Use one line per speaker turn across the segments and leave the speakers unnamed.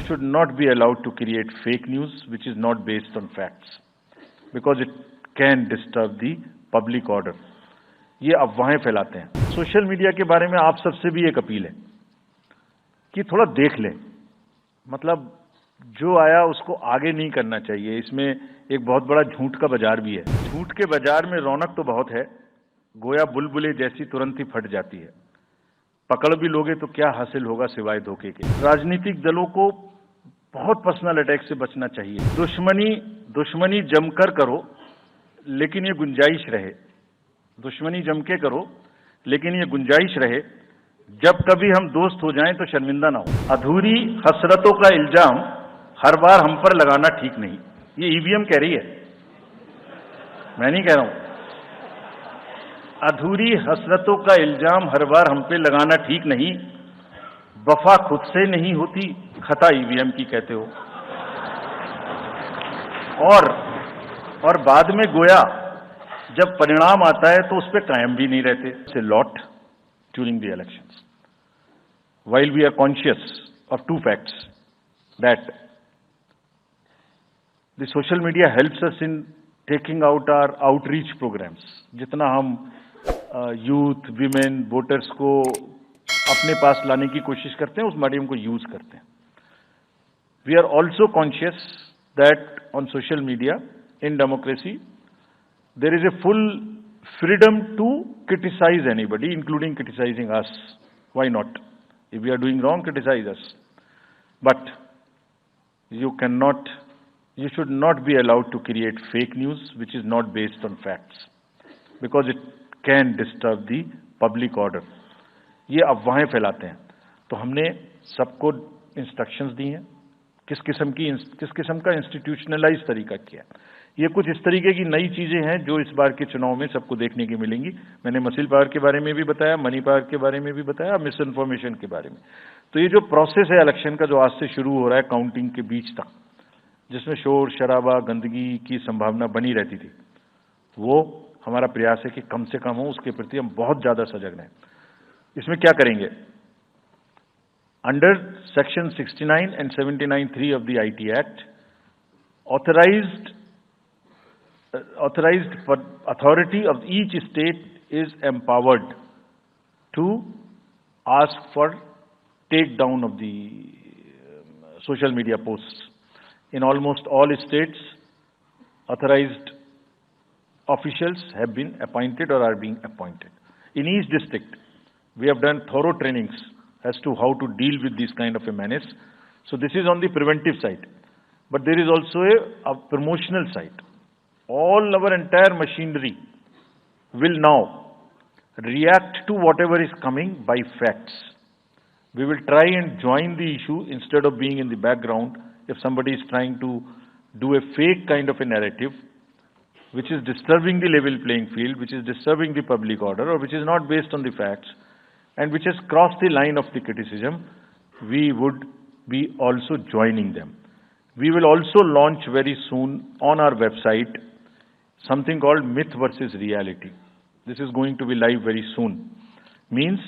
should not be allowed to create fake news which is not based on facts because it can disturb the public order. ये अफवाहें फैलाते हैं। Social media के बारे में आप सबसे भी एक अपील है कि थोड़ा देख लें, मतलब जो आया उसको आगे नहीं करना चाहिए। इसमें एक बहुत बड़ा झूठ का बाजार भी है। झूठ के बाजार में रौनक तो बहुत है, गोया बुलबुले जैसी तुरंत ही फट जाती है। पकड़ भी लोगे तो क्या हासिल होगा सिवाय धोखे के। राजनीतिक दलों को बहुत पर्सनल अटैक से बचना चाहिए। दुश्मनी जमकर करो, लेकिन ये गुंजाइश रहे। दुश्मनी जम के करो, लेकिन ये गुंजाइश रहे, जब कभी हम दोस्त हो जाएं तो शर्मिंदा ना हो। अधूरी हसरतों का इल्जाम हर बार हम पर लगाना ठीक नहीं। ये ईवीएम कह रही है, मैं नहीं कह रहा हूं। अधूरी हसरतों का इल्जाम हर बार हम पे लगाना ठीक नहीं। वफा खुद से नहीं होती, खता ईवीएम की कहते हो। और बाद में गोया जब परिणाम आता है तो उस पर कायम भी नहीं रहते। से lot during the elections while we are conscious of two facts, that the social media helps us in taking out our outreach programs. जितना हम यूथ, विमेन, वोटर्स को अपने पास लाने की कोशिश करते हैं, उस मीडियम को यूज करते हैं। We are also conscious that on social media, in democracy, there is a full freedom to criticize anybody, including criticizing us. Why not? If we are doing wrong, criticize us. But you should not be allowed to create fake news which is not based on facts because it can disturb the public order. ये अफवाहें फैलाते हैं। तो हमने सबको instructions दी हैं किस किस्म का इंस्टीट्यूशनलाइज तरीका किया। ये कुछ इस तरीके की नई चीजें हैं जो इस बार के चुनाव में सबको देखने की मिलेंगी। मैंने मसल पावर के बारे में भी बताया, मनी पावर के बारे में भी बताया, मिस इन्फॉर्मेशन के बारे में। तो ये जो प्रोसेस है इलेक्शन का, जो आज से शुरू हो रहा है काउंटिंग के बीच तक, जिसमें शोर शराबा गंदगी की संभावना बनी रहती थी, वो हमारा प्रयास है कि कम से कम हो। उसके प्रति हम बहुत ज्यादा सजग रहें। इसमें क्या करेंगे? Under section 69 and 79(3) of the IT Act, authorized authority of each state is empowered to ask for takedown of the social media posts. In almost all states, authorized officials have been appointed or are being appointed. In each district, we have done thorough trainings as to how to deal with this kind of a menace. So this is on the preventive side, but there is also a promotional side. All our entire machinery will now react to whatever is coming by facts. We will try and join the issue instead of being in the background. If somebody is trying to do a fake kind of a narrative, which is disturbing the level playing field, which is disturbing the public order, or which is not based on the facts, and which has crossed the line of the criticism, we would be also joining them. We will also launch very soon on our website something called myth versus reality. This is going to be live very soon. Means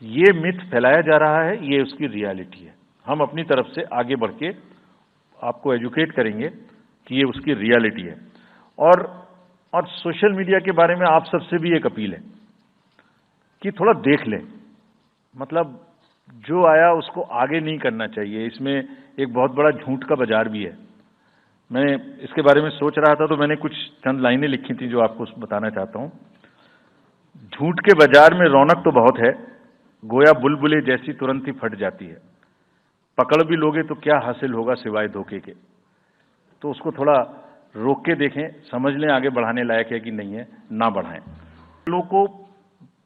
ये myth फैलाया जा रहा है, ये उसकी reality है। हम अपनी तरफ से आगे बढ़ के आपको एजुकेट करेंगे कि ये उसकी रियलिटी है। और सोशल मीडिया के बारे में आप सबसे भी एक अपील है कि थोड़ा देख लें, मतलब जो आया उसको आगे नहीं करना चाहिए। इसमें एक बहुत बड़ा झूठ का बाजार भी है। मैं इसके बारे में सोच रहा था तो मैंने कुछ चंद लाइनें लिखी थी जो आपको बताना चाहता हूं। झूठ के बाजार में रौनक तो बहुत है, गोया बुलबुले जैसी तुरंत ही फट जाती है। पकड़ भी लोगे तो क्या हासिल होगा सिवाय धोखे के। तो उसको थोड़ा रोक के देखें, समझ लें आगे बढ़ाने लायक है कि नहीं है, ना बढ़ाएं। लोगों को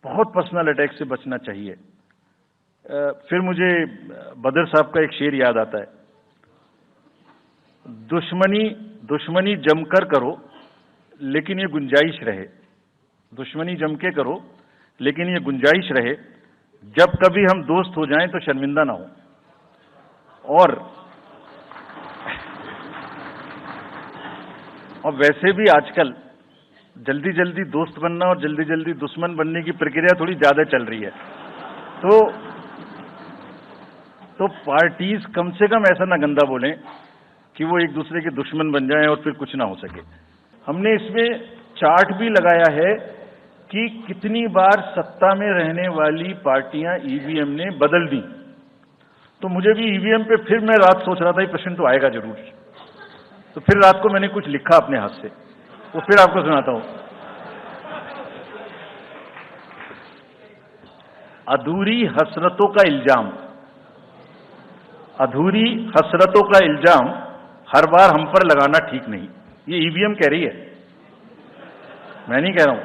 बहुत पर्सनल अटैक से बचना चाहिए। फिर मुझे बदर साहब का एक शेर याद आता है, दुश्मनी जमकर करो, लेकिन ये गुंजाइश रहे। दुश्मनी जम के करो, लेकिन ये गुंजाइश रहे, जब कभी हम दोस्त हो जाएं तो शर्मिंदा ना हो। और वैसे भी आजकल जल्दी जल्दी दोस्त बनना और जल्दी जल्दी दुश्मन बनने की प्रक्रिया थोड़ी ज्यादा चल रही है। तो पार्टीज कम से कम ऐसा ना गंदा बोलें कि वो एक दूसरे के दुश्मन बन जाएं और फिर कुछ ना हो सके। हमने इसमें चार्ट भी लगाया है कि कितनी बार सत्ता में रहने वाली पार्टियां ईवीएम ने बदल दी। तो मुझे भी ईवीएम पे फिर मैं रात सोच रहा था ये प्रश्न तो आएगा जरूर, तो फिर रात को मैंने कुछ लिखा अपने हाथ से, वो फिर आपको सुनाता हूं। अधूरी हसरतों का इल्जाम, अधूरी हसरतों का इल्जाम हर बार हम पर लगाना ठीक नहीं। ये ईवीएम कह रही है, मैं नहीं कह रहा हूं।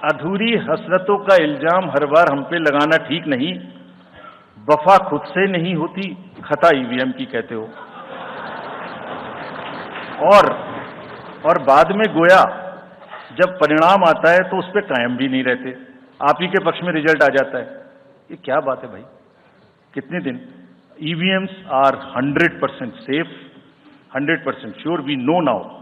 अधूरी हसरतों का इल्जाम हर बार हम पे लगाना ठीक नहीं, वफा खुद से नहीं होती, खता ईवीएम की कहते हो। और बाद में गोया जब परिणाम आता है तो उस पर कायम भी नहीं रहते, आप ही के पक्ष में रिजल्ट आ जाता है। ये क्या बात है भाई, कितने दिन? EVMs are 100% safe, 100% sure, we know now.